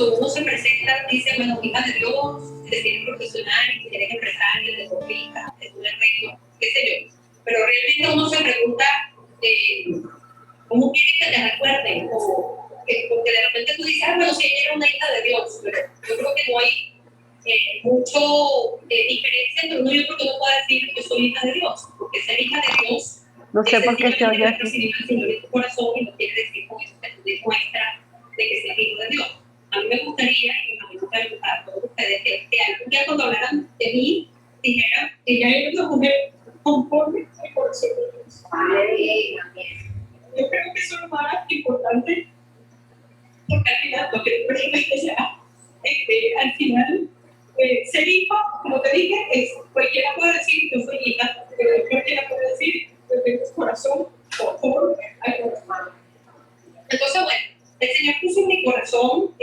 cuando uno se presenta, dice, bueno, hija de Dios, se tiene profesional, se tiene empresario, deportista, es un reto, qué sé yo. Pero realmente uno se pregunta, ¿cómo quiere que te recuerden? Porque de repente tú dices, bueno, si ella era una hija de Dios, pero yo creo que no hay mucho diferencia entre uno y otro que uno pueda decir que soy hija de Dios, porque ser hija de Dios no sé por qué se oye así. Recibir al Señor en tu corazón y no quiere decir con eso que tú demuestras de que seas hijo de Dios. A mí me gustaría, y me gusta a todos ustedes, que algún día cuando hablaran de mí, dijeran que ella era una mujer conforme al corazón de Dios. Yo creo que eso es lo más importante, porque al final, lo que al final, ser hijo, como te dije, es cualquiera puede decir yo soy hija, pero cualquiera puede decir yo tengo un corazón conforme al corazón. Entonces, bueno, el Señor puso en mi corazón,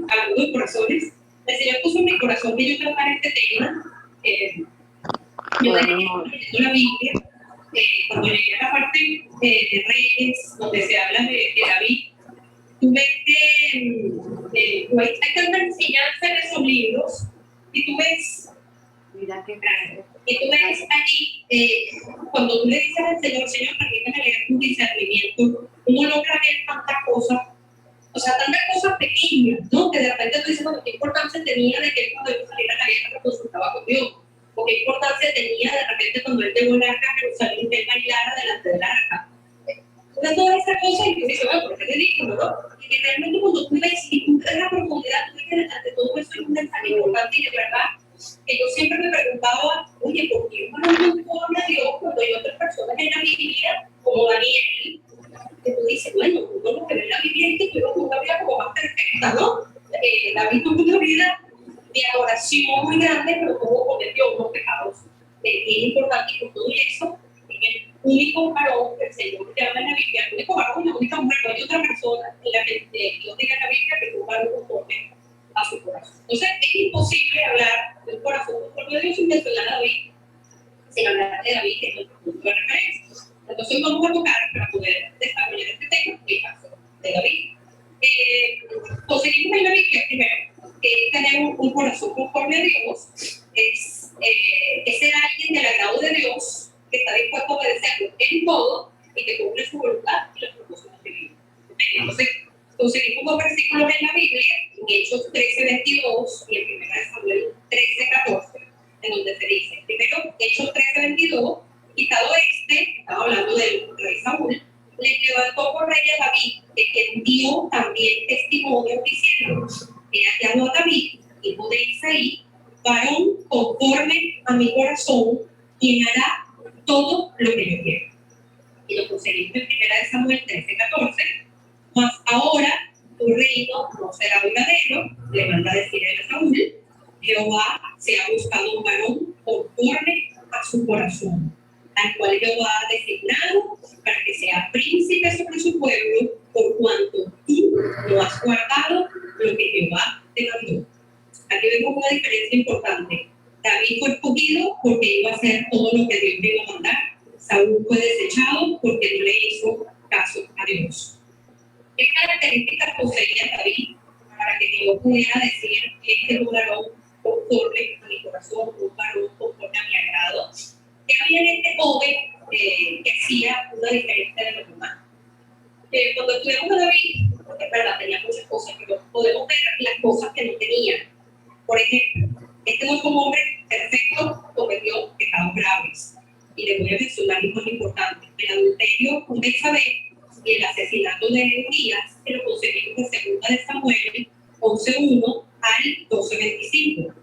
hablando de corazones, el Señor puso en mi corazón que yo tratara este tema. Yo leyendo la Biblia, cuando llegué a la parte de Reyes, donde se habla de David, tú ves que hay tanta enseñanza en esos libros, y tú ves, allí, cuando tú le dices al Señor, permíteme leer tu discernimiento, uno logra ver tantas cosas, o sea, tantas cosas pequeñas, ¿no? Que de repente tú dices, bueno, ¿qué importancia tenía de que él cuando iba a salir a la guerra consultaba con Dios? ¿O qué importancia tenía de repente cuando él llegó al arca a Jerusalén, que él bailara delante del arca? Entonces, todas esas cosas, y tú dices, bueno, porque es ridículo, ¿no? Y que realmente cuando tú ves y tú ves la profundidad, tú ves que ante todo eso hay un mensaje importante, y de verdad, que yo siempre me preguntaba, oye, ¿por qué uno no informa a Dios cuando hay otras personas en la Biblia, como Daniel, que tú dices, bueno, uno lo que ve en la Biblia es que tuvimos una vida como más perfecta, ¿no? David tuvo una vida de adoración muy grande, pero tuvo cometió unos pecados bien importantes, y por todo eso, el único varón que el Señor llama en la Biblia, el único varón, la única mujer, no hay otra persona en la que Dios diga en la Biblia que tuvo un varón conforme a su corazón. Entonces, es imposible hablar del corazón conforme a Dios sin mencionar a David, sin hablar de David, que es nuestro punto de referencia. Entonces, vamos a tocar, para poder desarrollar este tema, el caso de David. Conseguimos en la Biblia primero que tener un corazón conforme a Dios es ser alguien del agrado de Dios, que está dispuesto a obedecerlo en todo y que cumple su voluntad y los propósitos de Dios. Entonces, conseguimos dos versículos en la Biblia, en Hechos 13:22 y en 1 Samuel 13:14, en donde se dice, primero, Hechos 13:22, quitado estaba hablando del rey Saúl, le levantó por rey a David, de quien dio también testimonio diciendo, he hallado a David, hijo de Isaí, varón conforme a mi corazón, quien hará todo lo que yo quiero. Y lo conseguimos en 1 Samuel 13:14, mas ahora tu reino no será duradero, le manda a decir a Saúl, Jehová se ha buscado un varón conforme a su corazón, al cual Jehová ha designado para que sea príncipe sobre su pueblo, por cuanto tú no has guardado lo que Jehová te mandó. Aquí vemos una diferencia importante. David fue escogido porque iba a hacer todo lo que Dios le iba a mandar. Saúl fue desechado porque no le hizo caso a Dios. ¿Qué características poseía David para que Dios pudiera decir que este es un varón conforme a mi corazón, un varón conforme a mi agrado? ¿Qué había en este joven que hacía una diferencia de los demás? Cuando estudiamos a David, porque es verdad, tenía muchas cosas, pero podemos ver las cosas que no tenía. Por ejemplo, este no fue un hombre perfecto, cometió pecados graves. Y le voy a mencionar los más importantes: el adulterio con Betsabé y el asesinato de Urias, que lo conseguimos en 2 Samuel 11:1 al 12:25.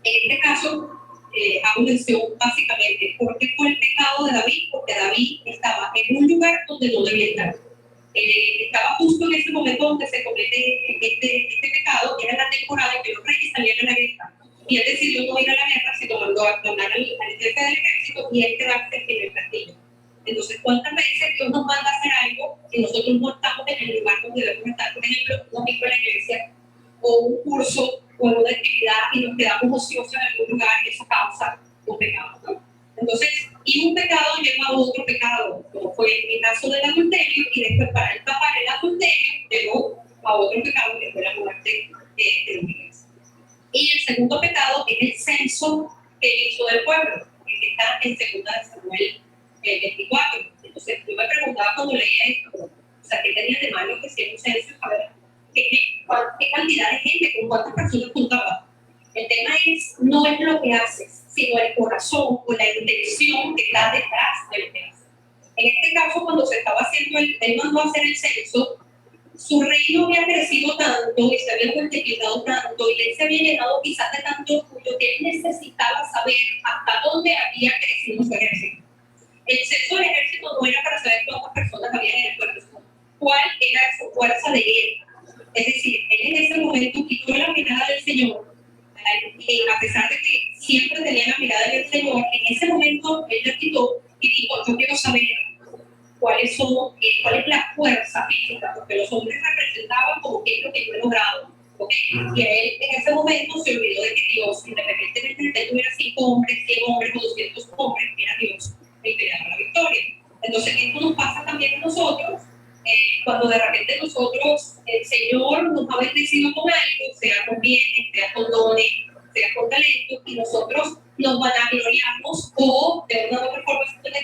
En este caso, hago mención básicamente porque fue el pecado de David, porque David estaba en un lugar donde no debía estar. Estaba justo en ese momento donde se comete este pecado, que era la temporada en que los reyes salían a la guerra, y él decidió no ir a la guerra, sino mandó a mandar al jefe del ejército y él quedarse en el castillo. Entonces, ¿cuántas veces Dios nos manda a hacer algo y nosotros no estamos en el lugar donde debemos estar? Por ejemplo, un amigo en la iglesia, o un curso, o una actividad, y nos quedamos ociosos en algún lugar, y eso causa un pecado, ¿no? Entonces, y un pecado lleva a otro pecado, como fue el caso del adulterio, y después para el tapar el adulterio, llegó a otro pecado que fue la muerte segundo pecado es el censo que hizo del pueblo, que está en 2 Samuel 24. Entonces yo me preguntaba cuando leía esto, o sea, ¿qué tenía de malo que sea un censo? A ver, ¿qué cantidad de gente, con cuántas personas juntaba? El tema no es lo que haces, sino el corazón o la intención que está detrás de lo que haces. En este caso, cuando se estaba haciendo, él mandó a hacer el censo, su reino había crecido tanto y se había multiplicado tanto y él se había llenado quizás de tanto orgullo que él necesitaba saber hasta dónde había crecido su ejército. El censo del ejército no era para saber cuántas personas había en el ejército, cuál era su fuerza de guerra. Es decir, él en ese momento quitó la mirada del Señor, a pesar de que siempre tenía la mirada del Señor, en ese momento él la quitó y dijo, yo quiero saber cuál es la fuerza física, porque los hombres representaban como que es lo que yo he logrado, ¿okay? Y él en ese momento se olvidó de que Dios, independientemente de que tuviera 5 hombres, 100 hombres o 200 hombres, era Dios el que daba la victoria. Entonces esto nos pasa también a nosotros, cuando de repente nosotros, el Señor nos ha bendecido con algo, sea con bienes, sea con dones, sea con talentos, y nosotros nos vanagloriamos o de una u otra forma le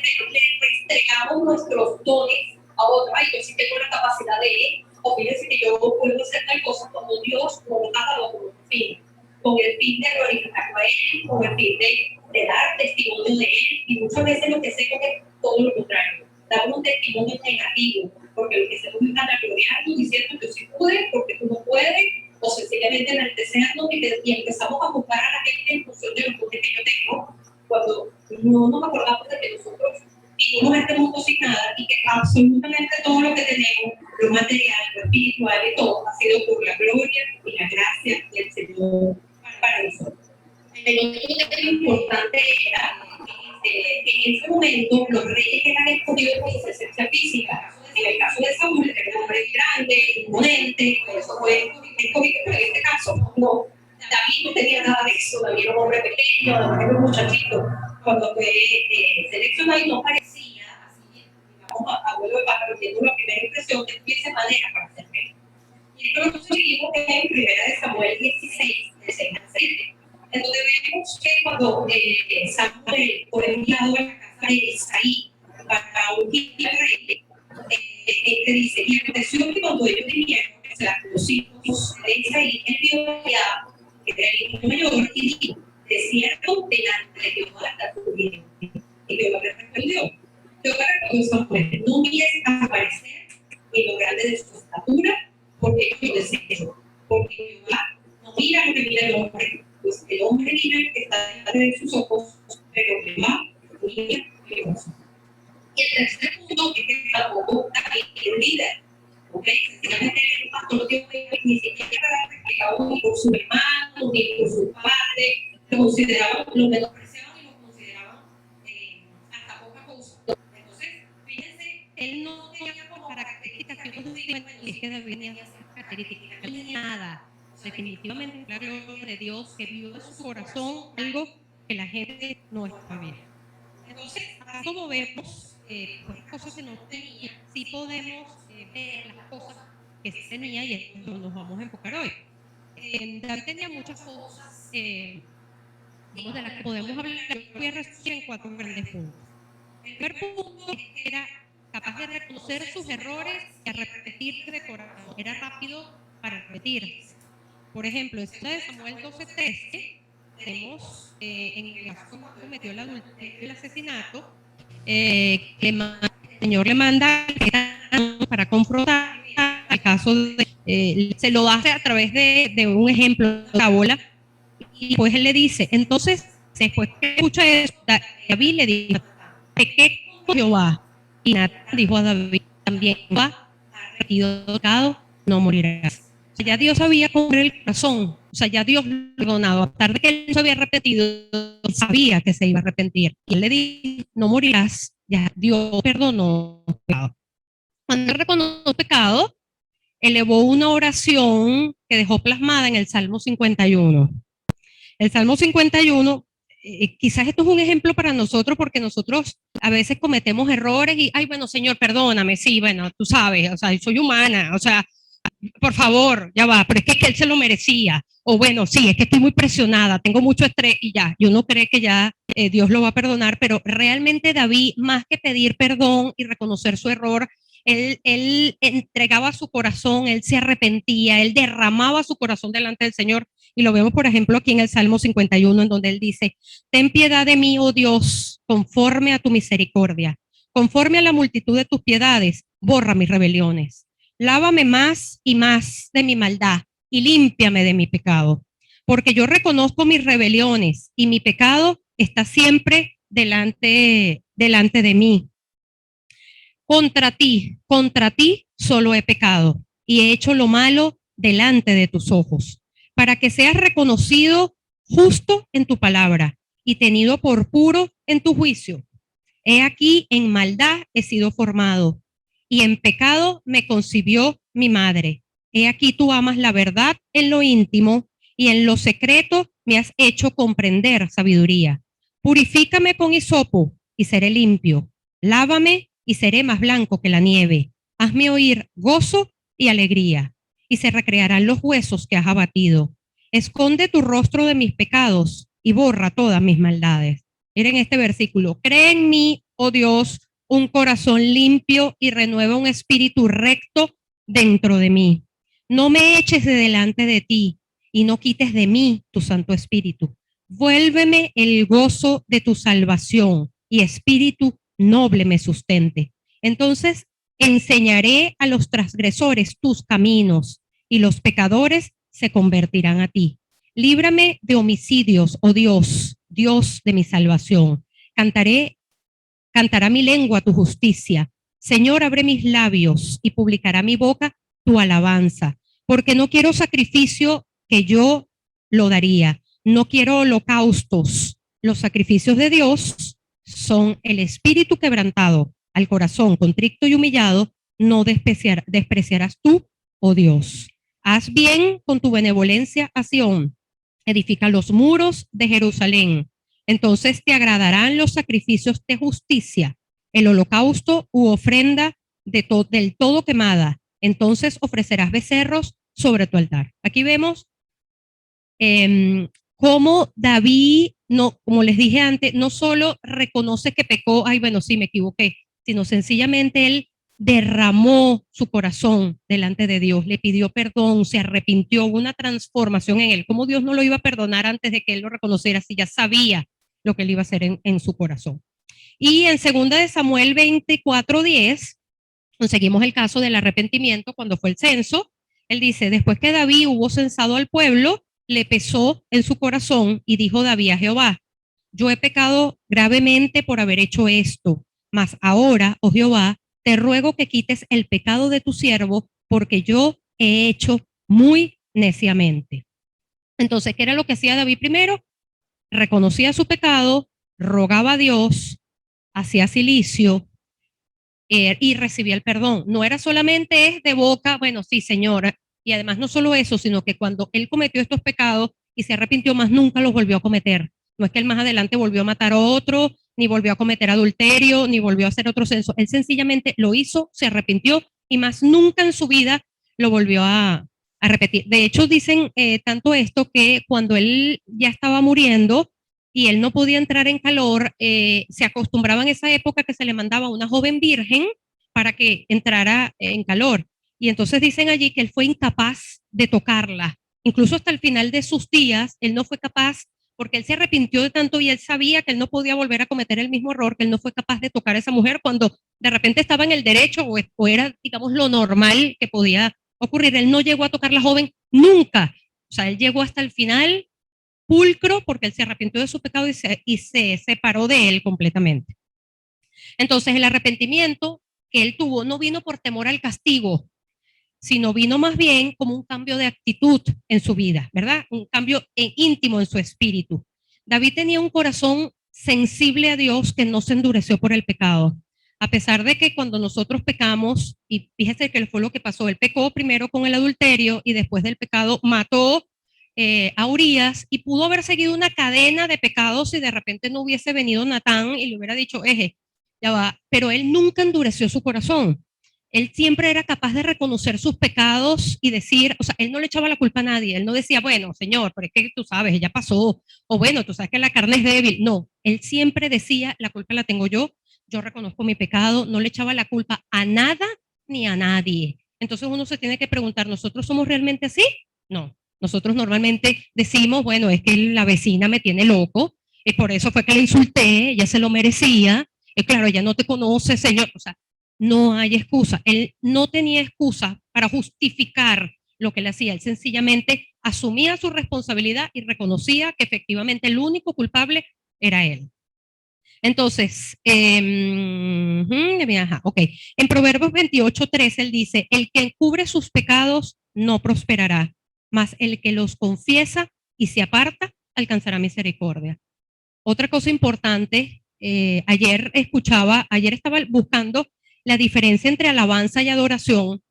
entregamos nuestros dones a otros. Ay, yo sí tengo la capacidad de, o fíjense que yo puedo hacer tal cosa cuando Dios nos ha dado con un fin, con el fin de glorificarlo a Él, con el fin de dar testimonio de Él, y muchas veces lo que hacemos es todo lo contrario, damos un testimonio negativo, porque lo que hacemos es vanagloriarnos diciendo yo sí pude, porque tú no puedes, o sencillamente enaltecernos y empezamos a juzgar a la gente en función de los dones que yo tengo, cuando no nos acordamos de que nosotros vivimos este mundo sin nada y que absolutamente todo lo que tenemos, lo material, lo espiritual y todo, ha sido por la gloria y la gracia del Señor para nosotros. El otro tema importante era que en ese momento los reyes eran escogidos por su presencia física. En el caso de Saúl, era un hombre grande, imponente, por eso fue escogido, pero en este caso no. David no tenía nada de eso, David era un hombre pequeño, David era un muchachito. Cuando fue seleccionado y no parecía así, digamos, a vuelo de pájaro, teniendo la primera impresión que tuviese madera para ser rey. Y esto lo conseguimos en 1 Samuel 16, de 6 al 7. Entonces vemos que cuando Samuel fue enviado a la casa de Isaí para ungir al rey, te dice, y aconteció que cuando ellos vinieron, o sea, los hijos de Isaí, él vio allá, que era el hijo mayor, y dijo, de cierto, delante de Jehová está tu bien. Y Jehová le respondió, Jehová respondió a Samuel, no mires a aparecer en lo grande de su estatura, porque yo deseo, porque Jehová no mira lo que mira el hombre, pues el hombre mira el que está delante de sus ojos, pero Jehová mira el corazón. Y el tercer punto es que tampoco David era un líder, ¿ok? Sencillamente el pastor no tiene ni siquiera respetado ni por su hermano, ni por su padre, lo consideraban, lo menospreciaban y lo consideraban hasta poca cosa. Entonces, fíjense, él no tenía como características que uno dice, es que David tenía esas características, no tenía nada. Definitivamente la gloria de Dios que vio en su corazón algo que la gente no está bien. Entonces, así como vemos pues, cosas que no tenía, sí podemos ver las cosas que sí tenía y es donde nos vamos a enfocar hoy. David tenía muchas cosas de las que podemos hablar. Yo voy a resumir en 4 grandes puntos. El primer punto es que era capaz de reconocer sus errores y a repetir de corazón. Era rápido para repetir. Por ejemplo, en Samuel 12:13 tenemos en el caso que cometió el adulterio y el asesinato, que el Señor le manda para confrontar al caso se lo hace a través de un ejemplo, de parábola, y pues él le dice, entonces, después que escucha eso, David le dijo, ¿de qué Jehová? Y Natán dijo a David, también va repetido pecado, no morirás. O sea, ya Dios sabía cómo era el corazón, o sea, ya Dios lo había perdonado, a pesar de que él no se había repetido, sabía que se iba a arrepentir. Y él le dijo, no morirás, ya Dios perdonó el pecado. Cuando él reconoció el pecado, elevó una oración que dejó plasmada en el Salmo 51. El Salmo 51, quizás esto es un ejemplo para nosotros porque nosotros a veces cometemos errores y, ay, bueno, Señor, perdóname, sí, bueno, tú sabes, o sea, soy humana, o sea, por favor, ya va, pero es que él se lo merecía. O bueno, sí, es que estoy muy presionada, tengo mucho estrés y ya. Y uno cree que ya Dios lo va a perdonar, pero realmente David, más que pedir perdón y reconocer su error, él entregaba su corazón, él se arrepentía, él derramaba su corazón delante del Señor. Y lo vemos, por ejemplo, aquí en el Salmo 51, en donde él dice, ten piedad de mí, oh Dios, conforme a tu misericordia, conforme a la multitud de tus piedades, borra mis rebeliones. Lávame más y más de mi maldad y límpiame de mi pecado, porque yo reconozco mis rebeliones y mi pecado está siempre delante de mí. Contra ti solo he pecado y he hecho lo malo delante de tus ojos, para que seas reconocido justo en tu palabra y tenido por puro en tu juicio. He aquí, en maldad he sido formado, y en pecado me concibió mi madre. He aquí, tú amas la verdad en lo íntimo, y en lo secreto me has hecho comprender sabiduría. Purifícame con hisopo, y seré limpio. Lávame, y seré más blanco que la nieve. Hazme oír gozo y alegría, y se recrearán los huesos que has abatido. Esconde tu rostro de mis pecados, y borra todas mis maldades. Miren este versículo, cree en mí, oh Dios, un corazón limpio y renueva un espíritu recto dentro de mí. No me eches de delante de ti y no quites de mí tu Santo Espíritu. Vuélveme el gozo de tu salvación y espíritu noble me sustente. Entonces enseñaré a los transgresores tus caminos y los pecadores se convertirán a ti. Líbrame de homicidios, oh Dios, Dios de mi salvación. Cantará mi lengua tu justicia. Señor, abre mis labios y publicará mi boca tu alabanza, porque no quiero sacrificio que yo lo daría. No quiero holocaustos. Los sacrificios de Dios son el espíritu quebrantado, al corazón contrito y humillado, no despreciarás tú, oh Dios. Haz bien con tu benevolencia a Sión, edifica los muros de Jerusalén. Entonces te agradarán los sacrificios de justicia, el holocausto u ofrenda del todo quemada. Entonces ofrecerás becerros sobre tu altar. Aquí vemos cómo David, no, como les dije antes, no solo reconoce que pecó, ay, bueno, sí, me equivoqué, sino sencillamente él derramó su corazón delante de Dios, le pidió perdón, se arrepintió, hubo una transformación en él. ¿Cómo Dios no lo iba a perdonar antes de que él lo reconociera si ya sabía lo que él iba a hacer en su corazón? Y en 2 de Samuel 24:10, conseguimos el caso del arrepentimiento cuando fue el censo. Él dice, después que David hubo censado al pueblo, le pesó en su corazón y dijo David a Jehová, yo he pecado gravemente por haber hecho esto, mas ahora, oh Jehová, te ruego que quites el pecado de tu siervo, porque yo he hecho muy neciamente. Entonces, ¿qué era lo que hacía David primero? Reconocía su pecado, rogaba a Dios, hacía silicio y recibía el perdón. No era solamente de boca, bueno, sí, señora, y además no solo eso, sino que cuando él cometió estos pecados y se arrepintió más, nunca los volvió a cometer. No es que él más adelante volvió a matar a otro, ni volvió a cometer adulterio, ni volvió a hacer otro censo. Él sencillamente lo hizo, se arrepintió y más nunca en su vida lo volvió a repetir. De hecho, dicen tanto esto que cuando él ya estaba muriendo y él no podía entrar en calor, se acostumbraba en esa época que se le mandaba a una joven virgen para que entrara en calor. Y entonces dicen allí que él fue incapaz de tocarla. Incluso hasta el final de sus días, él no fue capaz, porque él se arrepintió de tanto y él sabía que él no podía volver a cometer el mismo error, que él no fue capaz de tocar a esa mujer cuando de repente estaba en el derecho o era, digamos, lo normal que podía ocurrir. Él no llegó a tocar a la joven nunca. O sea, él llegó hasta el final pulcro porque él se arrepintió de su pecado y se separó de él completamente. Entonces, el arrepentimiento que él tuvo no vino por temor al castigo, sino vino más bien como un cambio de actitud en su vida, ¿verdad? Un cambio íntimo en su espíritu. David tenía un corazón sensible a Dios que no se endureció por el pecado. A pesar de que cuando nosotros pecamos, y fíjese que fue lo que pasó, él pecó primero con el adulterio y después del pecado mató a Urias y pudo haber seguido una cadena de pecados si de repente no hubiese venido Natán y le hubiera dicho, ya va, pero él nunca endureció su corazón. Él siempre era capaz de reconocer sus pecados y decir, o sea, él no le echaba la culpa a nadie, él no decía, bueno, Señor, pero es que tú sabes, ya pasó, o bueno, tú sabes que la carne es débil. No, él siempre decía, la culpa la tengo yo reconozco mi pecado, no le echaba la culpa a nada ni a nadie. Entonces uno se tiene que preguntar, ¿nosotros somos realmente así? No, nosotros normalmente decimos, bueno, es que la vecina me tiene loco, y por eso fue que le insulté, ella se lo merecía, y claro, ella no te conoce, Señor, o sea, no hay excusa. Él no tenía excusa para justificar lo que él hacía. Él sencillamente asumía su responsabilidad y reconocía que efectivamente el único culpable era él. Entonces, ok. En Proverbios 28:13 él dice, el que encubre sus pecados no prosperará, mas el que los confiesa y se aparta alcanzará misericordia. Otra cosa importante, ayer estaba buscando la diferencia entre alabanza y adoración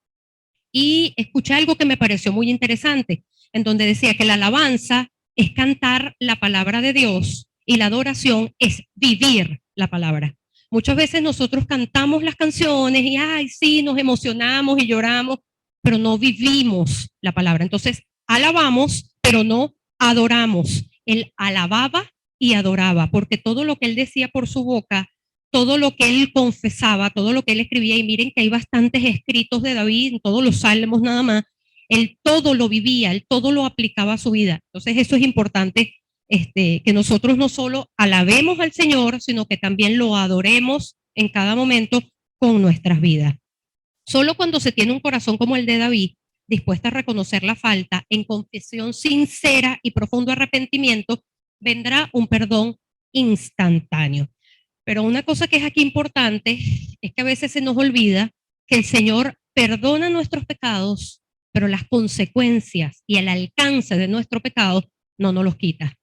y escuché algo que me pareció muy interesante, en donde decía que la alabanza es cantar la palabra de Dios y la adoración es vivir la palabra. Muchas veces nosotros cantamos las canciones y, ay, sí, nos emocionamos y lloramos, pero no vivimos la palabra. Entonces, alabamos, pero no adoramos. Él alababa y adoraba, porque todo lo que él decía por su boca, todo lo que él confesaba, todo lo que él escribía, y miren que hay bastantes escritos de David, en todos los salmos nada más, él todo lo vivía, él todo lo aplicaba a su vida. Entonces eso es importante, que nosotros no solo alabemos al Señor, sino que también lo adoremos en cada momento con nuestras vidas. Solo cuando se tiene un corazón como el de David, dispuesto a reconocer la falta, en confesión sincera y profundo arrepentimiento, vendrá un perdón instantáneo. Pero una cosa que es aquí importante es que a veces se nos olvida que el Señor perdona nuestros pecados, pero las consecuencias y el alcance de nuestro pecado no nos los quita.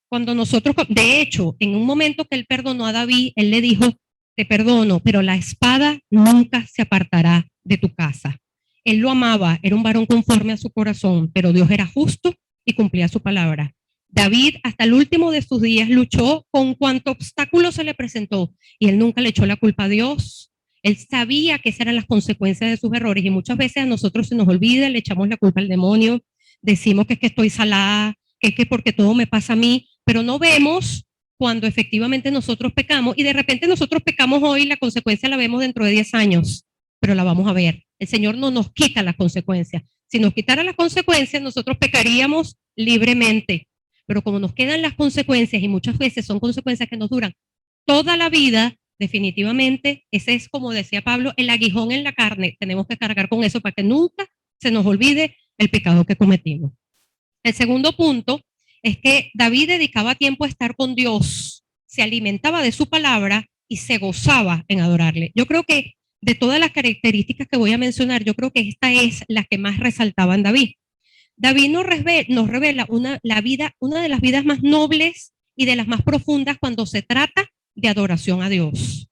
Cuando nosotros, de hecho, en un momento que él perdonó a David, él le dijo, te perdono, pero la espada nunca se apartará de tu casa. Él lo amaba, era un varón conforme a su corazón, pero Dios era justo y cumplía su palabra. David hasta el último de sus días luchó con cuanto obstáculo se le presentó y él nunca le echó la culpa a Dios. Él sabía que esas eran las consecuencias de sus errores y muchas veces a nosotros se nos olvida, le echamos la culpa al demonio, decimos que es que estoy salada, que es que porque todo me pasa a mí, pero no vemos cuando efectivamente nosotros pecamos y de repente nosotros pecamos hoy, la consecuencia la vemos dentro de 10 años, pero la vamos a ver. El Señor no nos quita las consecuencias. Si nos quitara las consecuencias, nosotros pecaríamos libremente. Pero como nos quedan las consecuencias y muchas veces son consecuencias que nos duran toda la vida, definitivamente ese es, como decía Pablo, el aguijón en la carne. Tenemos que cargar con eso para que nunca se nos olvide el pecado que cometimos. El segundo punto es que David dedicaba tiempo a estar con Dios, se alimentaba de su palabra y se gozaba en adorarle. Yo creo que de todas las características que voy a mencionar, yo creo que esta es la que más resaltaba en David. David nos revela una de las vidas más nobles y de las más profundas cuando se trata de adoración a Dios.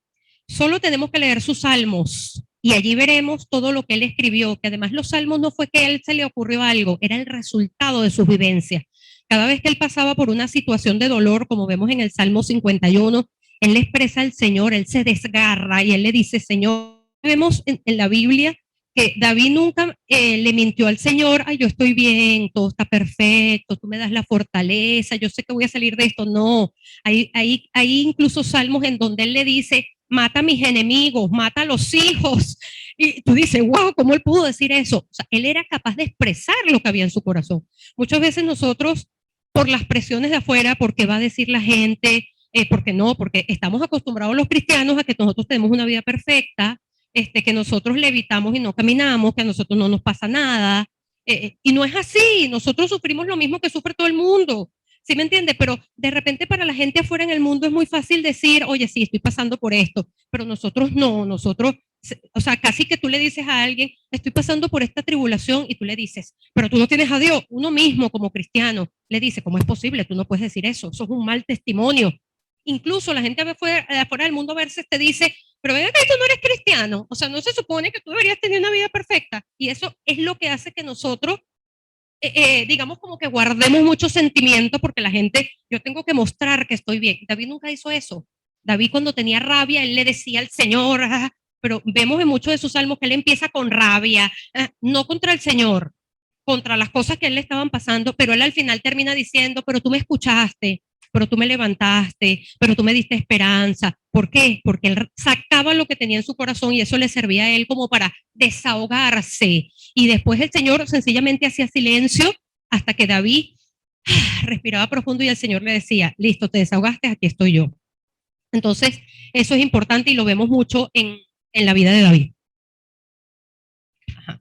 Solo tenemos que leer sus salmos y allí veremos todo lo que él escribió, que además los salmos no fue que a él se le ocurrió algo, era el resultado de sus vivencias. Cada vez que él pasaba por una situación de dolor, como vemos en el Salmo 51, él le expresa al Señor, él se desgarra y él le dice, Señor, vemos en la Biblia que David nunca le mintió al Señor, ay, yo estoy bien, todo está perfecto, tú me das la fortaleza, yo sé que voy a salir de esto. No, hay incluso salmos en donde él le dice, mata a mis enemigos, mata a los hijos. Y tú dices, wow, ¿cómo él pudo decir eso? O sea, él era capaz de expresar lo que había en su corazón. Muchas veces nosotros, por las presiones de afuera, porque va a decir la gente, porque estamos acostumbrados los cristianos a que nosotros tenemos una vida perfecta, que nosotros levitamos y no caminamos, que a nosotros no nos pasa nada. Y no es así, nosotros sufrimos lo mismo que sufre todo el mundo. ¿Sí me entiende? Pero de repente para la gente afuera en el mundo es muy fácil decir, oye, sí, estoy pasando por esto, pero nosotros no, o sea, casi que tú le dices a alguien, estoy pasando por esta tribulación y tú le dices, pero tú no tienes a Dios. Uno mismo como cristiano le dice, ¿cómo es posible? Tú no puedes decir eso, eso es un mal testimonio. Incluso la gente de afuera del mundo a veces te dice, pero ven que tú no eres cristiano, o sea, no se supone que tú deberías tener una vida perfecta. Y eso es lo que hace que nosotros digamos como que guardemos mucho sentimiento porque la gente, yo tengo que mostrar que estoy bien. David nunca hizo eso. David cuando tenía rabia, él le decía al Señor, pero vemos en muchos de sus salmos que él empieza con rabia, no contra el Señor, contra las cosas que a él le estaban pasando, pero él al final termina diciendo, pero tú me escuchaste, pero tú me levantaste, pero tú me diste esperanza. ¿Por qué? Porque él sacaba lo que tenía en su corazón y eso le servía a él como para desahogarse. Y después el Señor sencillamente hacía silencio hasta que David respiraba profundo y el Señor le decía, listo, te desahogaste, aquí estoy yo. Entonces, eso es importante y lo vemos mucho en la vida de David. Ajá.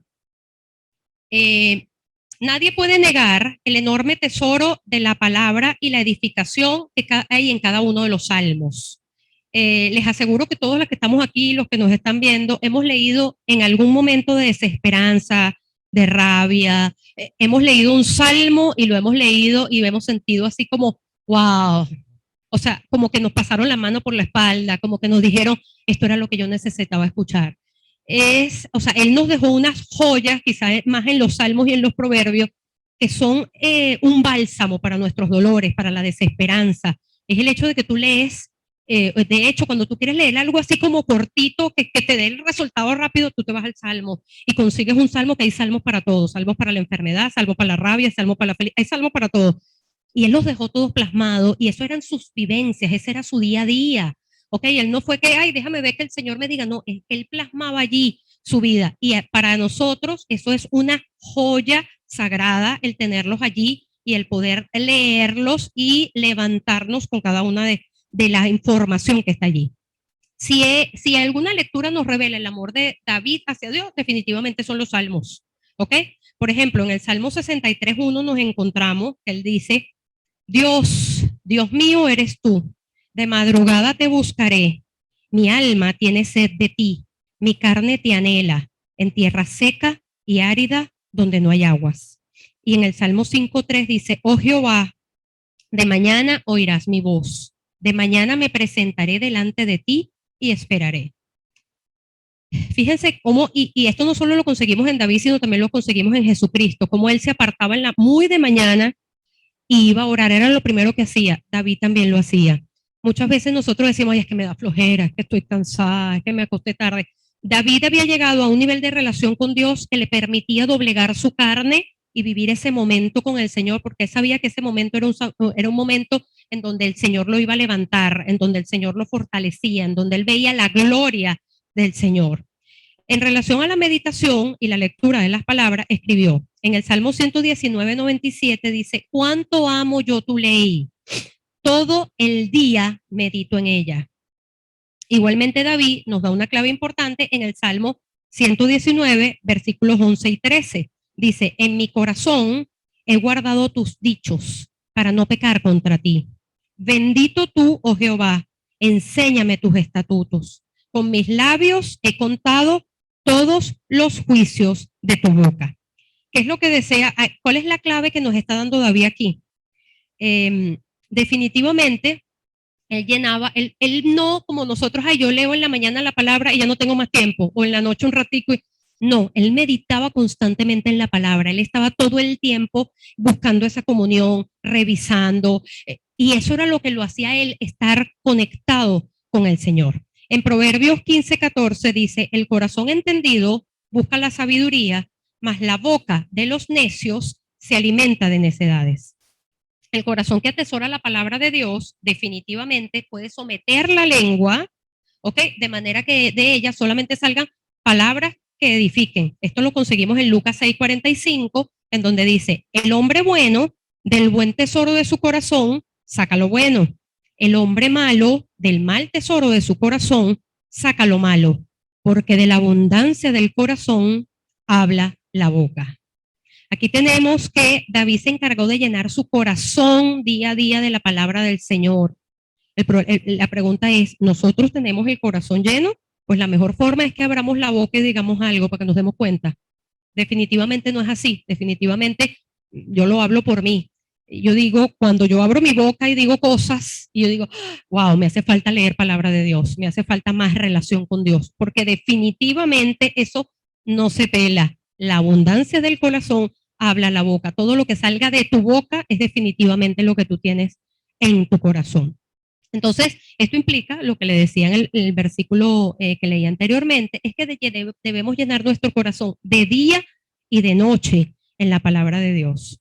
Nadie puede negar el enorme tesoro de la palabra y la edificación que hay en cada uno de los salmos. Les aseguro que todos los que estamos aquí, los que nos están viendo, hemos leído en algún momento de desesperanza, de rabia, hemos leído un salmo y lo hemos leído y lo hemos sentido así como, wow, o sea, como que nos pasaron la mano por la espalda, como que nos dijeron, esto era lo que yo necesitaba escuchar. O sea, él nos dejó unas joyas, quizás más en los salmos y en los proverbios, que son un bálsamo para nuestros dolores, para la desesperanza. Es el hecho de que tú lees, de hecho, cuando tú quieres leer algo así como cortito, que te dé el resultado rápido, tú te vas al salmo y consigues un salmo que hay salmos para todos, salmos para la enfermedad, salmos para la rabia, salmos para la felicidad, hay salmos para todo. Y él los dejó todos plasmados y eso eran sus vivencias, ese era su día a día. Ok, él no fue que, ay, déjame ver que el Señor me diga, no, él plasmaba allí su vida. Y para nosotros eso es una joya sagrada, el tenerlos allí y el poder leerlos y levantarnos con cada una de la información que está allí. Si alguna lectura nos revela el amor de David hacia Dios, definitivamente son los salmos. ¿Ok? Por ejemplo, en el Salmo 63:1 nos encontramos que él dice, Dios, Dios mío eres tú. De madrugada te buscaré. Mi alma tiene sed de ti. Mi carne te anhela en tierra seca y árida donde no hay aguas. Y en el Salmo 5:3 dice, oh Jehová, de mañana oirás mi voz. De mañana me presentaré delante de ti y esperaré. Fíjense cómo, y esto no solo lo conseguimos en David, sino también lo conseguimos en Jesucristo, cómo él se apartaba muy de mañana y iba a orar, era lo primero que hacía. David también lo hacía. Muchas veces nosotros decimos, ay, es que me da flojera, es que estoy cansada, es que me acosté tarde. David había llegado a un nivel de relación con Dios que le permitía doblegar su carne y vivir ese momento con el Señor, porque él sabía que ese momento era un momento en donde el Señor lo iba a levantar, en donde el Señor lo fortalecía, en donde él veía la gloria del Señor. En relación a la meditación y la lectura de las palabras, escribió en el Salmo 119:97, dice, cuánto amo yo tu ley, todo el día medito en ella. Igualmente David nos da una clave importante en el Salmo 119, versículos 11 y 13. Dice, en mi corazón he guardado tus dichos para no pecar contra ti. Bendito tú, oh Jehová, enséñame tus estatutos. Con mis labios he contado todos los juicios de tu boca. ¿Qué es lo que desea? ¿Cuál es la clave que nos está dando David aquí? Definitivamente, él llenaba, él no como nosotros, ay, yo leo en la mañana la palabra y ya no tengo más tiempo, o en la noche un ratico. No, él meditaba constantemente en la palabra, él estaba todo el tiempo buscando esa comunión, revisando, y eso era lo que lo hacía él estar conectado con el Señor. En Proverbios 15:14 dice, el corazón entendido busca la sabiduría, mas la boca de los necios se alimenta de necedades. El corazón que atesora la palabra de Dios definitivamente puede someter la lengua, ¿ok? De manera que de ella solamente salgan palabras que edifiquen. Esto lo conseguimos en Lucas 6:45, en donde dice, el hombre bueno del buen tesoro de su corazón saca lo bueno. El hombre malo del mal tesoro de su corazón saca lo malo, porque de la abundancia del corazón habla la boca. Aquí tenemos que David se encargó de llenar su corazón día a día de la palabra del Señor. La pregunta es, ¿nosotros tenemos el corazón lleno? Pues la mejor forma es que abramos la boca y digamos algo para que nos demos cuenta. Definitivamente no es así. Definitivamente yo lo hablo por mí. Yo digo, cuando yo abro mi boca y digo cosas, y yo digo, wow, me hace falta leer palabra de Dios, me hace falta más relación con Dios, porque definitivamente eso no se pela. La abundancia del corazón habla la boca. Todo lo que salga de tu boca es definitivamente lo que tú tienes en tu corazón. Entonces, esto implica lo que le decía en el versículo que leí anteriormente, es que debemos llenar nuestro corazón de día y de noche en la palabra de Dios.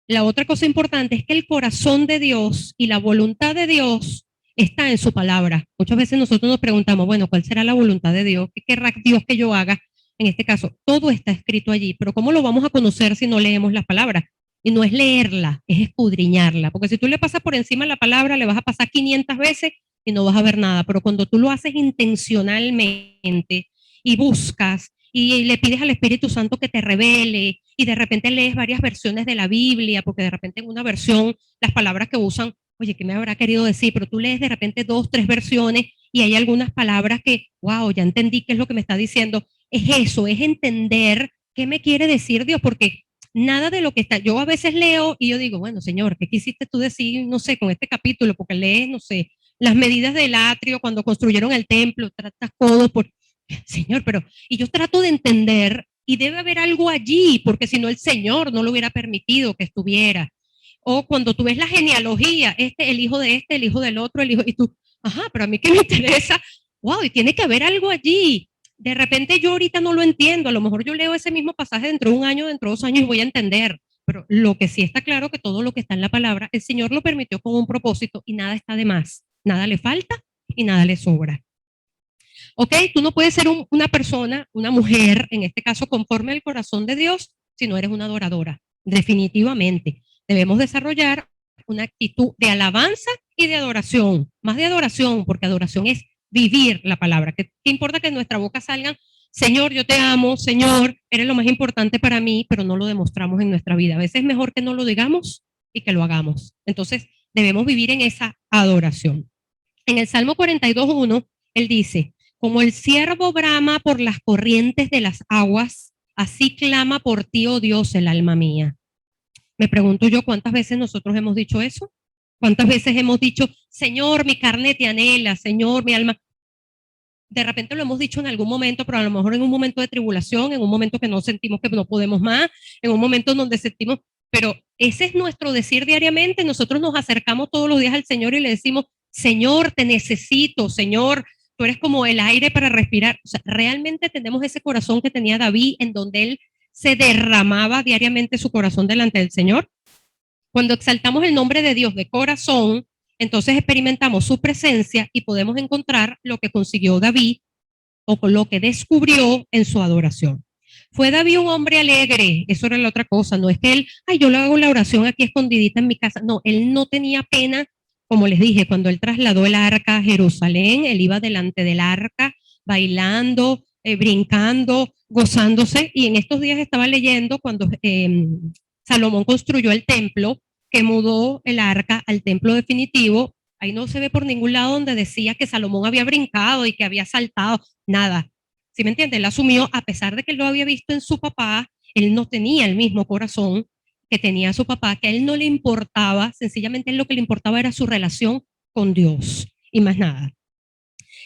La otra cosa importante es que el corazón de Dios y la voluntad de Dios está en su palabra. Muchas veces nosotros nos preguntamos, bueno, ¿cuál será la voluntad de Dios? ¿Qué querrá Dios que yo haga? En este caso, todo está escrito allí, pero ¿cómo lo vamos a conocer si no leemos la palabra? Y no es leerla, es escudriñarla, porque si tú le pasas por encima la palabra, le vas a pasar 500 veces y no vas a ver nada, pero cuando tú lo haces intencionalmente y buscas y le pides al Espíritu Santo que te revele y de repente lees varias versiones de la Biblia, porque de repente en una versión las palabras que usan, oye, ¿qué me habrá querido decir? Pero tú lees de repente 2, 3 versiones y hay algunas palabras que, wow, ya entendí qué es lo que me está diciendo. Es eso, es entender qué me quiere decir Dios, porque nada de lo que está, yo a veces leo y yo digo, bueno, Señor, ¿qué quisiste tú decir, no sé, con este capítulo? Porque lees, no sé, las medidas del atrio cuando construyeron el templo, tratas codos por, Señor, pero, y yo trato de entender, y debe haber algo allí, porque si no el Señor no lo hubiera permitido que estuviera. O cuando tú ves la genealogía, el hijo de el hijo del otro, el hijo, y tú, ajá, pero a mí qué me interesa, wow, y tiene que haber algo allí. De repente yo ahorita no lo entiendo, a lo mejor yo leo ese mismo pasaje dentro de un año, dentro de 2 años y voy a entender, pero lo que sí está claro que todo lo que está en la palabra, el Señor lo permitió con un propósito y nada está de más, nada le falta y nada le sobra. ¿Ok? Tú no puedes ser una persona, una mujer, en este caso, conforme al corazón de Dios, si no eres una adoradora. Definitivamente. Debemos desarrollar una actitud de alabanza y de adoración. Más de adoración, porque adoración es vivir la palabra. ¿Qué importa que en nuestra boca salgan, Señor, yo te amo, Señor, eres lo más importante para mí, pero no lo demostramos en nuestra vida? A veces es mejor que no lo digamos y que lo hagamos. Entonces, debemos vivir en esa adoración. En el Salmo 42:1, él dice, como el ciervo brama por las corrientes de las aguas, así clama por ti, oh Dios, el alma mía. Me pregunto yo, ¿cuántas veces nosotros hemos dicho eso? ¿Cuántas veces hemos dicho, Señor, mi carne te anhela, Señor, mi alma? De repente lo hemos dicho en algún momento, pero a lo mejor en un momento de tribulación, en un momento que no sentimos que no podemos más, en un momento en donde sentimos, pero ese es nuestro decir diariamente. Nosotros nos acercamos todos los días al Señor y le decimos, Señor, te necesito, Señor, tú eres como el aire para respirar. O sea, realmente tenemos ese corazón que tenía David, en donde él se derramaba diariamente su corazón delante del Señor. Cuando exaltamos el nombre de Dios de corazón, entonces experimentamos su presencia y podemos encontrar lo que consiguió David o con lo que descubrió en su adoración. Fue David un hombre alegre, eso era la otra cosa, no es que él, ay, yo le hago la oración aquí escondidita en mi casa, no, él no tenía pena, como les dije, cuando él trasladó el arca a Jerusalén, él iba delante del arca, bailando, brincando, gozándose, y en estos días estaba leyendo cuando Salomón construyó el templo, que mudó el arca al templo definitivo. Ahí no se ve por ningún lado donde decía que Salomón había brincado y que había saltado, nada. ¿Sí me entiende? Él asumió, a pesar de que él lo había visto en su papá, él no tenía el mismo corazón que tenía su papá, que a él no le importaba, sencillamente él lo que le importaba era su relación con Dios y más nada.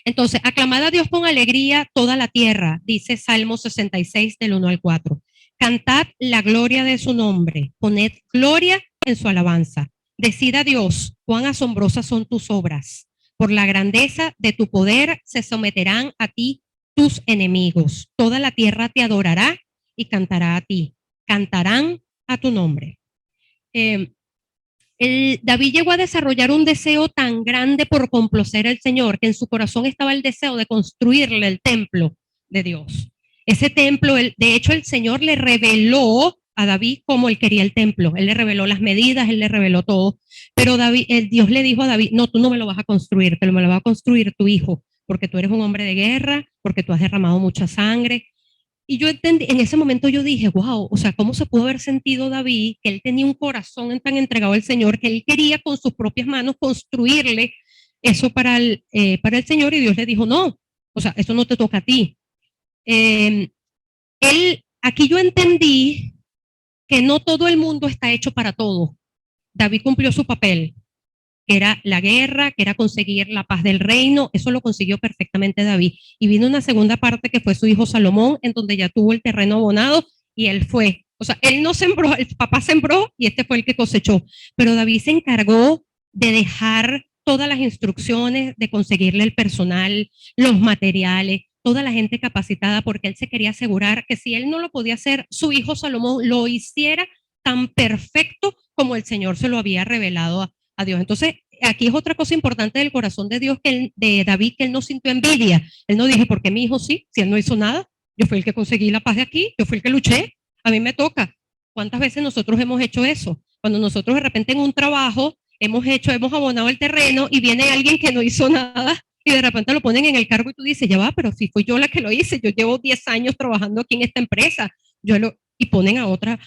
Entonces, aclamad a Dios con alegría toda la tierra, dice Salmo 66 del 1 al 4. Cantad la gloria de su nombre, poned gloria en su alabanza. Decid a Dios, cuán asombrosas son tus obras. Por la grandeza de tu poder se someterán a ti tus enemigos. Toda la tierra te adorará y cantará a ti. Cantarán a tu nombre. David llegó a desarrollar un deseo tan grande por complacer al Señor que en su corazón estaba el deseo de construirle el templo de Dios. Ese templo, de hecho, el Señor le reveló a David cómo él quería el templo. Él le reveló las medidas, él le reveló todo. Pero Dios le dijo a David, no, tú no me lo vas a construir, pero me lo va a construir tu hijo, porque tú eres un hombre de guerra, porque tú has derramado mucha sangre. Y yo entendí, en ese momento yo dije, wow, o sea, ¿cómo se pudo haber sentido David que él tenía un corazón tan entregado al Señor que él quería con sus propias manos construirle eso para el Señor? Y Dios le dijo, no, o sea, eso no te toca a ti. Aquí yo entendí que no todo el mundo está hecho para todo. David cumplió su papel, que era la guerra, que era conseguir la paz del reino. Eso lo consiguió perfectamente David. Y vino una segunda parte que fue su hijo Salomón, en donde ya tuvo el terreno abonado y él fue. O sea, él no sembró, el papá sembró y este fue el que cosechó. Pero David se encargó de dejar todas las instrucciones de conseguirle el personal, los materiales, toda la gente capacitada, porque él se quería asegurar que si él no lo podía hacer, su hijo Salomón lo hiciera tan perfecto como el Señor se lo había revelado a Dios. Entonces, aquí es otra cosa importante del corazón de Dios, de David, que él no sintió envidia. Él no dijo, ¿por qué mi hijo sí? Si él no hizo nada, yo fui el que conseguí la paz de aquí, yo fui el que luché, a mí me toca. ¿Cuántas veces nosotros hemos hecho eso? Cuando nosotros de repente en un trabajo hemos abonado el terreno y viene alguien que no hizo nada y de repente lo ponen en el cargo y tú dices, ya va, pero si fui yo la que lo hice, yo llevo 10 años trabajando aquí en esta empresa, y ponen a otra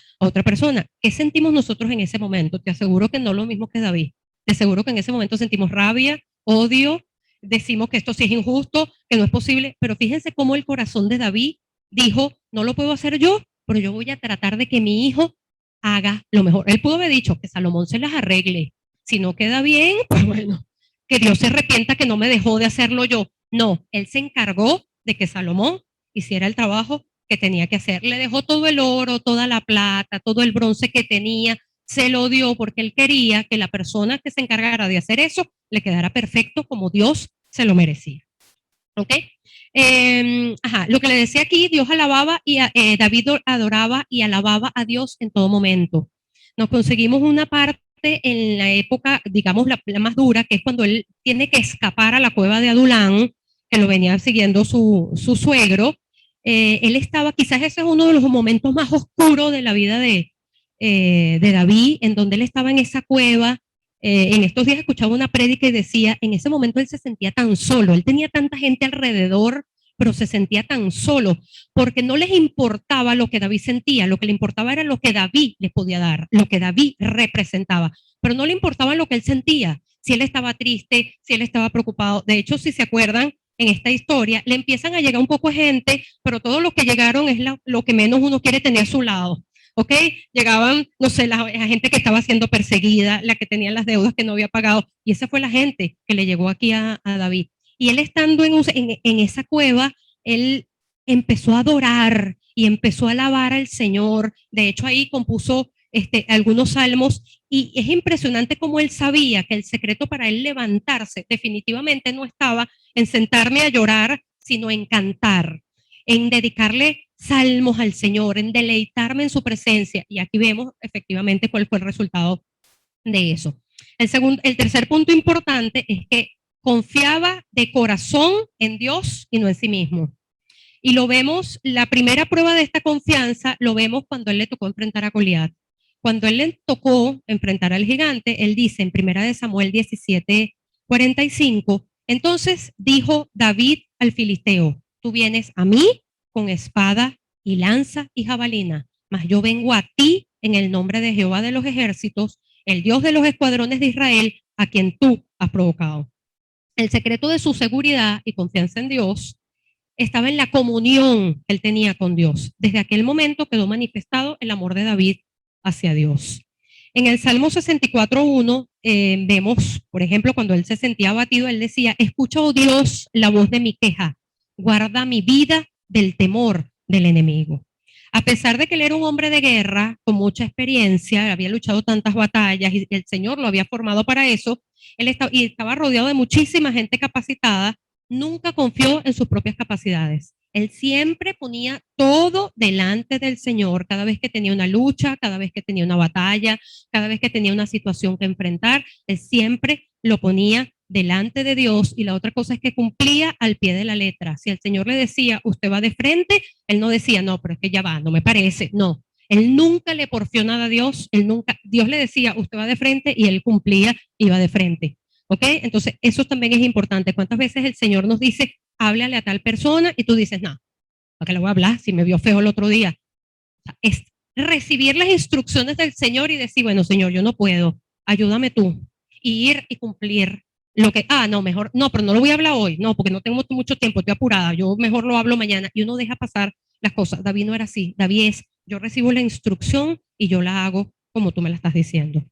persona. ¿Qué sentimos nosotros en ese momento? Te aseguro que no lo mismo que David. Te aseguro que en ese momento sentimos rabia, odio, decimos que esto sí es injusto, que no es posible, pero fíjense cómo el corazón de David dijo, no lo puedo hacer yo, pero yo voy a tratar de que mi hijo haga lo mejor. Él pudo haber dicho que Salomón se las arregle, si no queda bien, pues bueno, que Dios se arrepienta que no me dejó de hacerlo yo. No, él se encargó de que Salomón hiciera el trabajo que tenía que hacer. Le dejó todo el oro, toda la plata, todo el bronce que tenía, se lo dio porque él quería que la persona que se encargara de hacer eso le quedara perfecto como Dios se lo merecía. ¿Ok? Lo que le decía aquí, Dios alababa y David adoraba y alababa a Dios en todo momento. Nos conseguimos una parte en la época, digamos, la más dura, que es cuando él tiene que escapar a la cueva de Adulán, que lo venía siguiendo su suegro. Él estaba, quizás ese es uno de los momentos más oscuros de la vida de David, en donde él estaba en esa cueva. En estos días escuchaba una prédica y decía, en ese momento él se sentía tan solo, él tenía tanta gente alrededor, pero se sentía tan solo, porque no les importaba lo que David sentía, lo que le importaba era lo que David les podía dar, lo que David representaba, pero no le importaba lo que él sentía, si él estaba triste, si él estaba preocupado. De hecho, si se acuerdan, en esta historia le empiezan a llegar un poco de gente, pero todos los que llegaron es lo que menos uno quiere tener a su lado. ¿Ok? Llegaban, no sé, la gente que estaba siendo perseguida, la que tenía las deudas que no había pagado, y esa fue la gente que le llegó aquí a David. Y él estando en esa cueva, él empezó a adorar y empezó a alabar al Señor. De hecho, ahí compuso algunos salmos, y es impresionante cómo él sabía que el secreto para él levantarse definitivamente no estaba en sentarme a llorar, sino en cantar, en dedicarle salmos al Señor, en deleitarme en su presencia. Y aquí vemos efectivamente cuál fue el resultado de eso. El tercer punto importante es que confiaba de corazón en Dios y no en sí mismo. Y lo vemos, la primera prueba de esta confianza lo vemos cuando él le tocó enfrentar a Goliat. Cuando él le tocó enfrentar al gigante, él dice en 1 Samuel 17:45, entonces dijo David al filisteo, tú vienes a mí con espada y lanza y jabalina, mas yo vengo a ti en el nombre de Jehová de los ejércitos, el Dios de los escuadrones de Israel, a quien tú has provocado. El secreto de su seguridad y confianza en Dios estaba en la comunión que él tenía con Dios. Desde aquel momento quedó manifestado el amor de David hacia Dios. En el Salmo 64:1 vemos, por ejemplo, cuando él se sentía abatido, él decía, escucha, oh Dios, la voz de mi queja, guarda mi vida del temor del enemigo. A pesar de que él era un hombre de guerra con mucha experiencia, había luchado tantas batallas y el Señor lo había formado para eso, él estaba rodeado de muchísima gente capacitada, nunca confió en sus propias capacidades. Él siempre ponía todo delante del Señor, cada vez que tenía una lucha, cada vez que tenía una batalla, cada vez que tenía una situación que enfrentar, él siempre lo ponía delante de Dios. Y la otra cosa es que cumplía al pie de la letra. Si el Señor le decía, usted va de frente, él no decía, no, pero es que ya va, no me parece, no. Él nunca le porfió nada a Dios, Dios le decía, usted va de frente, y él cumplía, iba de frente. ¿Ok? Entonces, eso también es importante. ¿Cuántas veces el Señor nos dice, háblale a tal persona, y tú dices, no, ¿para qué le voy a hablar si me vio feo el otro día? O sea, es recibir las instrucciones del Señor y decir, bueno, Señor, yo no puedo, ayúdame tú. Y ir y cumplir lo que, no, mejor, no, pero no lo voy a hablar hoy, no, porque no tengo mucho tiempo, estoy apurada, yo mejor lo hablo mañana. Y uno deja pasar las cosas. David no era así. David es, yo recibo la instrucción y yo la hago como tú me la estás diciendo.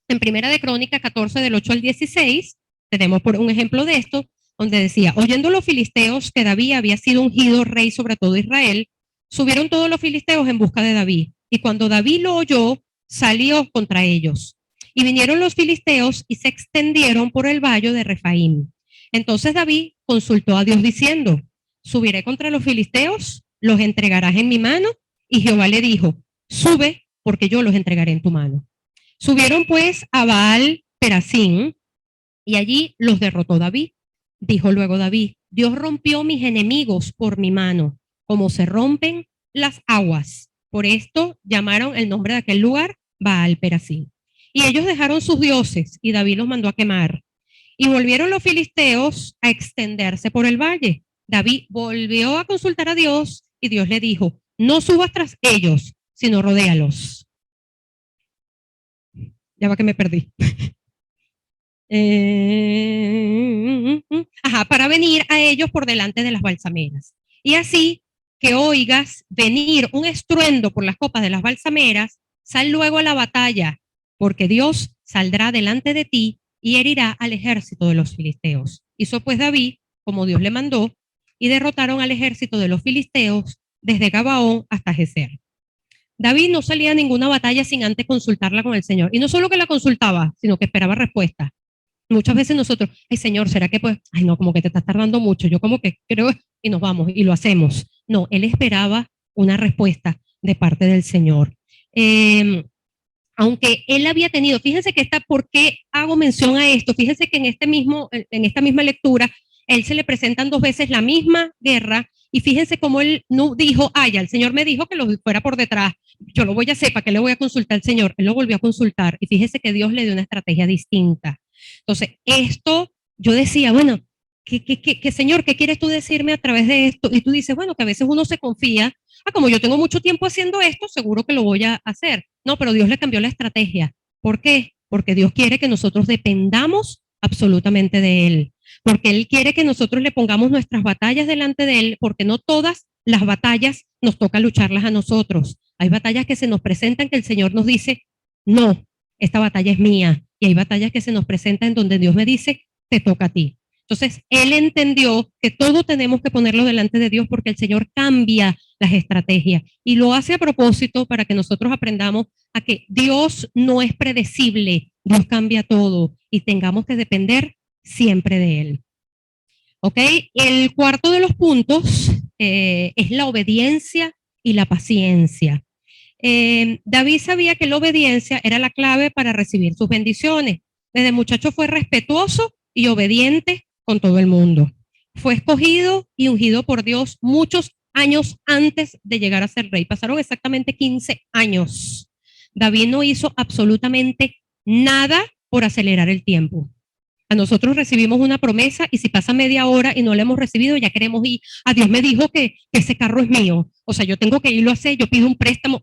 En Primera de Crónicas 14, del 8 al 16, tenemos por un ejemplo de esto, donde decía, oyendo los filisteos que David había sido ungido rey sobre todo Israel, subieron todos los filisteos en busca de David. Y cuando David lo oyó, salió contra ellos. Y vinieron los filisteos y se extendieron por el valle de Refaim. Entonces David consultó a Dios diciendo, subiré contra los filisteos, los entregarás en mi mano. Y Jehová le dijo, sube, porque yo los entregaré en tu mano. Subieron pues a Baal Perasim, y allí los derrotó David. Dijo luego David, Dios rompió mis enemigos por mi mano, como se rompen las aguas. Por esto llamaron el nombre de aquel lugar Baal Perasim. Y ellos dejaron sus dioses, y David los mandó a quemar. Y volvieron los filisteos a extenderse por el valle. David volvió a consultar a Dios, y Dios le dijo, no subas tras ellos, sino rodéalos. Ya va que me perdí. Para venir a ellos por delante de las balsameras. Y así que oigas venir un estruendo por las copas de las balsameras, sal luego a la batalla, porque Dios saldrá delante de ti y herirá al ejército de los filisteos. Hizo pues David como Dios le mandó, y derrotaron al ejército de los filisteos desde Gabaón hasta Geser. David no salía a ninguna batalla sin antes consultarla con el Señor. Y no solo que la consultaba, sino que esperaba respuesta. Muchas veces nosotros, ay Señor, ¿será que pues, ay no, como que te estás tardando mucho? Yo como que creo, y nos vamos y lo hacemos. No, él esperaba una respuesta de parte del Señor. Aunque él había tenido, fíjense que ¿por qué hago mención a esto? Fíjense que en esta misma lectura, él se le presentan 2 veces la misma guerra, y fíjense cómo él no dijo, ya el Señor me dijo que lo fuera por detrás, yo lo voy a hacer, ¿para qué le voy a consultar al Señor? Él lo volvió a consultar, y fíjense que Dios le dio una estrategia distinta. Entonces, esto, yo decía, bueno, ¿qué Señor, qué quieres tú decirme a través de esto? Y tú dices, bueno, que a veces uno se confía, como yo tengo mucho tiempo haciendo esto, seguro que lo voy a hacer. No, pero Dios le cambió la estrategia. ¿Por qué? Porque Dios quiere que nosotros dependamos absolutamente de Él. Porque Él quiere que nosotros le pongamos nuestras batallas delante de Él, porque no todas las batallas nos toca lucharlas a nosotros. Hay batallas que se nos presentan que el Señor nos dice, no, esta batalla es mía. Y hay batallas que se nos presentan en donde Dios me dice, te toca a ti. Entonces, él entendió que todo tenemos que ponerlo delante de Dios porque el Señor cambia las estrategias y lo hace a propósito para que nosotros aprendamos a que Dios no es predecible, Dios cambia todo y tengamos que depender siempre de Él. ¿Ok? El cuarto de los puntos es la obediencia y la paciencia. David sabía que la obediencia era la clave para recibir sus bendiciones. Desde muchacho fue respetuoso y obediente con todo el mundo. Fue escogido y ungido por Dios muchos años antes de llegar a ser rey. Pasaron exactamente 15 años. David no hizo absolutamente nada por acelerar el tiempo. A nosotros recibimos una promesa y si pasa media hora y no la hemos recibido, ya queremos ir. Dios me dijo que ese carro es mío. O sea, yo tengo que irlo a hacer, yo pido un préstamo.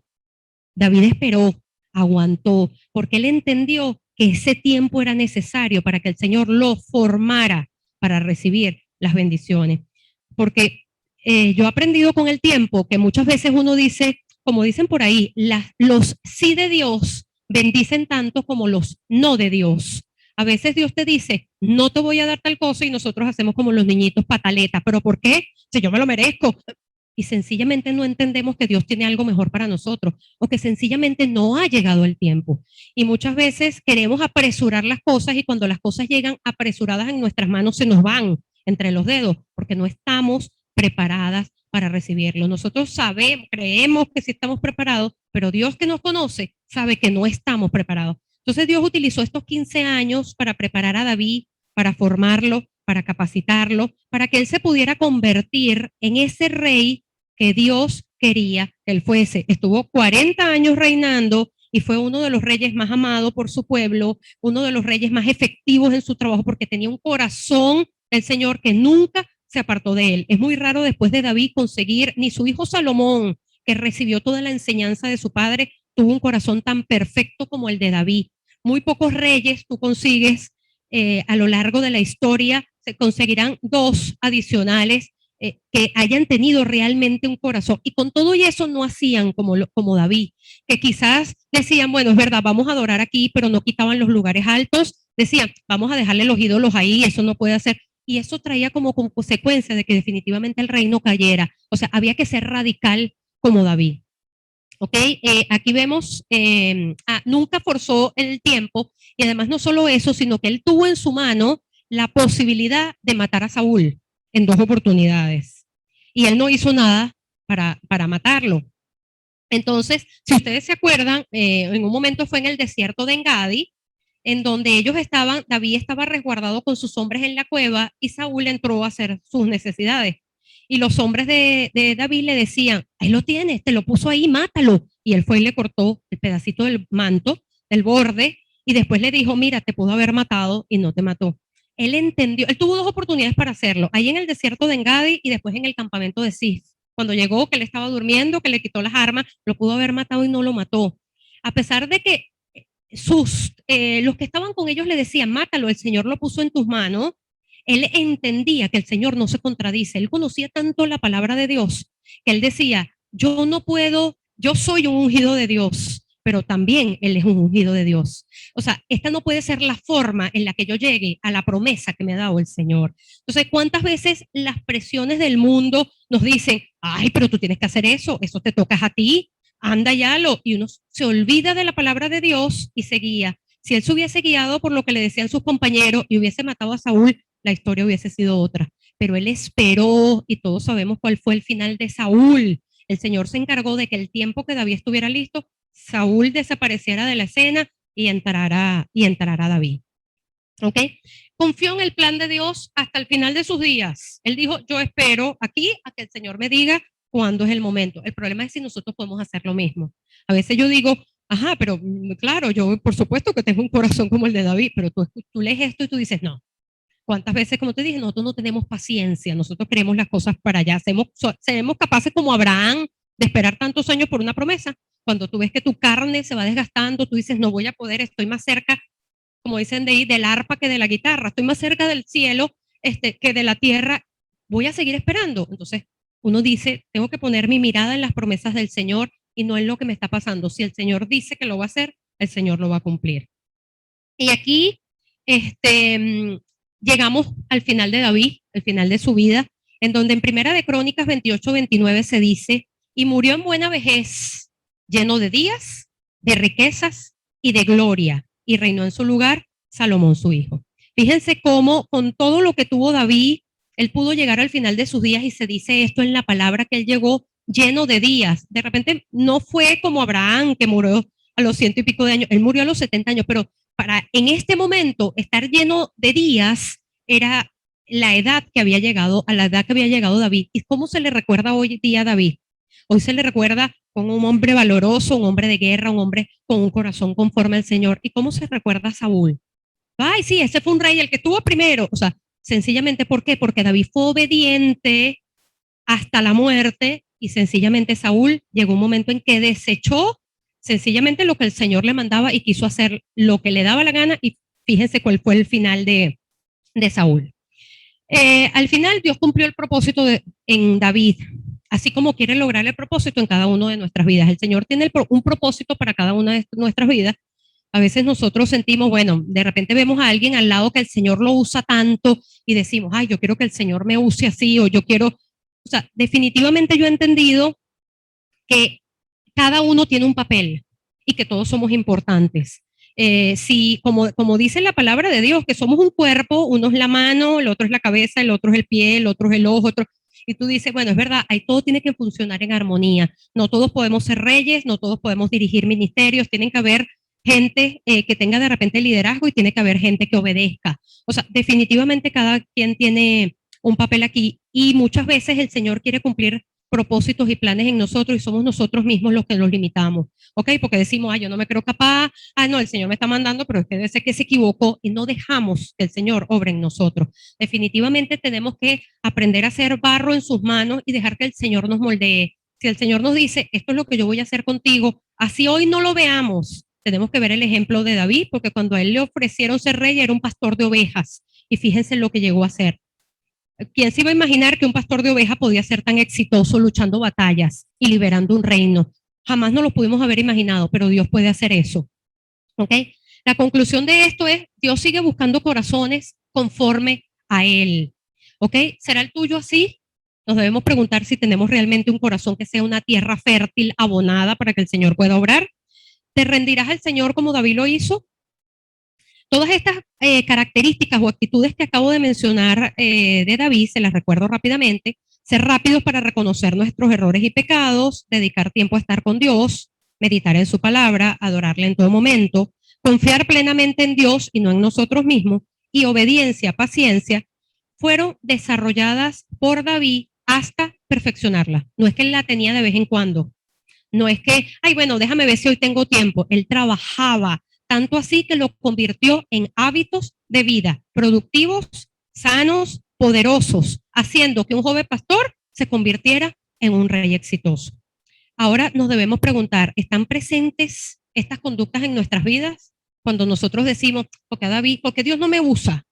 David esperó, aguantó, porque él entendió que ese tiempo era necesario para que el Señor lo formara para recibir las bendiciones. Porque yo he aprendido con el tiempo que muchas veces uno dice, como dicen por ahí, los sí de Dios bendicen tanto como los no de Dios. A veces Dios te dice, no te voy a dar tal cosa y nosotros hacemos como los niñitos pataletas. ¿Pero por qué? Si yo me lo merezco. Y sencillamente no entendemos que Dios tiene algo mejor para nosotros o que sencillamente no ha llegado el tiempo. Y muchas veces queremos apresurar las cosas y cuando las cosas llegan apresuradas en nuestras manos se nos van entre los dedos porque no estamos preparadas para recibirlo. Nosotros sabemos, creemos que sí estamos preparados, pero Dios que nos conoce sabe que no estamos preparados. Entonces Dios utilizó estos 15 años para preparar a David, para formarlo, para capacitarlo, para que él se pudiera convertir en ese rey que Dios quería que él fuese. Estuvo 40 años reinando y fue uno de los reyes más amados por su pueblo, uno de los reyes más efectivos en su trabajo porque tenía un corazón del Señor que nunca se apartó de él. Es muy raro después de David conseguir, ni su hijo Salomón, que recibió toda la enseñanza de su padre, tuvo un corazón tan perfecto como el de David. Muy pocos reyes tú consigues a lo largo de la historia, se conseguirán 2 adicionales que hayan tenido realmente un corazón. Y con todo y eso no hacían como David, que quizás decían, bueno, es verdad, vamos a adorar aquí, pero no quitaban los lugares altos. Decían, vamos a dejarle los ídolos ahí, eso no puede hacer. Y eso traía como consecuencia de que definitivamente el reino cayera. O sea, había que ser radical como David. ¿Ok? Aquí vemos, nunca forzó el tiempo y además no solo eso, sino que él tuvo en su mano la posibilidad de matar a Saúl en 2 oportunidades. Y él no hizo nada para matarlo. Entonces, si ustedes se acuerdan, en un momento fue en el desierto de Engadi, en donde ellos estaban, David estaba resguardado con sus hombres en la cueva y Saúl entró a hacer sus necesidades. Y los hombres de David le decían, ahí lo tienes, te lo puso ahí, mátalo. Y él fue y le cortó el pedacito del manto, del borde, y después le dijo, mira, te pudo haber matado y no te mató. Él entendió, él tuvo 2 oportunidades para hacerlo, ahí en el desierto de Engadi y después en el campamento de Cis. Cuando llegó, que él estaba durmiendo, que le quitó las armas, lo pudo haber matado y no lo mató. A pesar de que los que estaban con ellos le decían, mátalo, el Señor lo puso en tus manos, él entendía que el Señor no se contradice, él conocía tanto la palabra de Dios, que él decía, yo no puedo, yo soy un ungido de Dios, pero también él es un ungido de Dios. O sea, esta no puede ser la forma en la que yo llegue a la promesa que me ha dado el Señor. Entonces, ¿cuántas veces las presiones del mundo nos dicen, ay, pero tú tienes que hacer eso te tocas a ti, anda ya lo, y uno se olvida de la palabra de Dios y se guía. Si él se hubiese guiado por lo que le decían sus compañeros y hubiese matado a Saúl, la historia hubiese sido otra. Pero él esperó y todos sabemos cuál fue el final de Saúl. El Señor se encargó de que el tiempo que David estuviera listo, Saúl desapareciera de la escena y entrara David. ¿Ok? Confió en el plan de Dios hasta el final de sus días. Él dijo, yo espero aquí a que el Señor me diga cuándo es el momento. El problema es si nosotros podemos hacer lo mismo. A veces yo digo, ajá, pero claro, yo por supuesto que tengo un corazón como el de David, pero tú lees esto y tú dices, no. ¿Cuántas veces, como te dije, nosotros no tenemos paciencia, nosotros queremos las cosas para allá, seremos capaces como Abraham de esperar tantos años por una promesa? Cuando tú ves que tu carne se va desgastando, tú dices, no voy a poder, estoy más cerca, como dicen de ahí, del arpa que de la guitarra, estoy más cerca del cielo que de la tierra, voy a seguir esperando. Entonces, uno dice, tengo que poner mi mirada en las promesas del Señor y no en lo que me está pasando. Si el Señor dice que lo va a hacer, el Señor lo va a cumplir. Y aquí, llegamos al final de David, al final de su vida, en donde en Primera de Crónicas 28-29 se dice, y murió en buena vejez, lleno de días, de riquezas y de gloria, y reinó en su lugar Salomón su hijo. Fíjense cómo con todo lo que tuvo David, él pudo llegar al final de sus días y se dice esto en la palabra que él llegó lleno de días. De repente no fue como Abraham que murió a los 100 y pico de años, él murió a los 70 años, pero para en este momento estar lleno de días era la edad que había llegado, a la edad que había llegado David. ¿Y cómo se le recuerda hoy día a David? Hoy se le recuerda como un hombre valoroso, un hombre de guerra, un hombre con un corazón conforme al Señor. ¿Y cómo se recuerda a Saúl? Ay, sí, ese fue un rey, el que estuvo primero. O sea, sencillamente, ¿por qué? Porque David fue obediente hasta la muerte y sencillamente Saúl llegó un momento en que desechó sencillamente lo que el Señor le mandaba y quiso hacer lo que le daba la gana y fíjense cuál fue el final de Saúl. Al final Dios cumplió el propósito en David, así como quiere lograr el propósito en cada una de nuestras vidas. El Señor tiene un propósito para cada una de nuestras vidas. A veces nosotros sentimos, bueno, de repente vemos a alguien al lado que el Señor lo usa tanto y decimos, ay, yo quiero que el Señor me use así o yo quiero, o sea, definitivamente yo he entendido que cada uno tiene un papel y que todos somos importantes. Si, como dice la palabra de Dios, que somos un cuerpo, uno es la mano, el otro es la cabeza, el otro es el pie, el otro es el ojo, y tú dices, bueno, es verdad, ahí todo tiene que funcionar en armonía. No todos podemos ser reyes, no todos podemos dirigir ministerios, tienen que haber gente que tenga de repente liderazgo y tiene que haber gente que obedezca. O sea, definitivamente cada quien tiene un papel aquí y muchas veces el Señor quiere cumplir propósitos y planes en nosotros y somos nosotros mismos los que los limitamos, ¿ok? Porque decimos, yo no me creo capaz, no, el Señor me está mandando, pero es que debe ser que se equivocó y no dejamos que el Señor obre en nosotros. Definitivamente tenemos que aprender a hacer barro en sus manos y dejar que el Señor nos moldee. Si el Señor nos dice, esto es lo que yo voy a hacer contigo, así hoy no lo veamos, tenemos que ver el ejemplo de David, porque cuando a él le ofrecieron ser rey, era un pastor de ovejas, y fíjense lo que llegó a ser. ¿Quién se iba a imaginar que un pastor de ovejas podía ser tan exitoso luchando batallas y liberando un reino? Jamás nos lo pudimos haber imaginado, pero Dios puede hacer eso. ¿Ok? La conclusión de esto es, Dios sigue buscando corazones conforme a Él. ¿Ok? ¿Será el tuyo así? Nos debemos preguntar si tenemos realmente un corazón que sea una tierra fértil, abonada para que el Señor pueda obrar. ¿Te rendirás al Señor como David lo hizo? Todas estas características o actitudes que acabo de mencionar de David, se las recuerdo rápidamente: ser rápidos para reconocer nuestros errores y pecados, dedicar tiempo a estar con Dios, meditar en su palabra, adorarle en todo momento, confiar plenamente en Dios y no en nosotros mismos, y obediencia, paciencia, fueron desarrolladas por David hasta perfeccionarla. No es que él la tenía de vez en cuando, no es que, ay, bueno, déjame ver si hoy tengo tiempo. Él trabajaba, tanto así que lo convirtió en hábitos de vida productivos, sanos, poderosos, haciendo que un joven pastor se convirtiera en un rey exitoso. Ahora nos debemos preguntar, ¿están presentes estas conductas en nuestras vidas? Cuando nosotros decimos, porque David, porque Dios no me usa,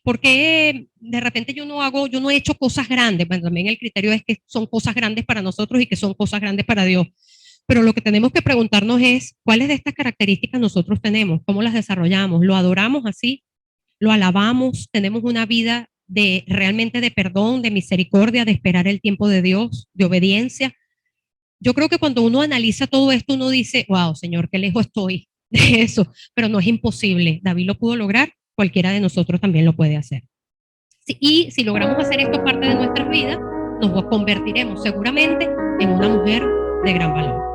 porque de repente yo no he hecho cosas grandes. Bueno, también el criterio es que son cosas grandes para nosotros y que son cosas grandes para Dios. Pero lo que tenemos que preguntarnos es, ¿cuáles de estas características nosotros tenemos? ¿Cómo las desarrollamos? ¿Lo adoramos así? ¿Lo alabamos? ¿Tenemos una vida de realmente de perdón, de misericordia, de esperar el tiempo de Dios, de obediencia? Yo creo que cuando uno analiza todo esto, uno dice, wow, Señor, qué lejos estoy de eso, pero no es imposible. David lo pudo lograr, cualquiera de nosotros también lo puede hacer. Y si logramos hacer esto parte de nuestras vidas, nos convertiremos seguramente en una mujer de gran valor.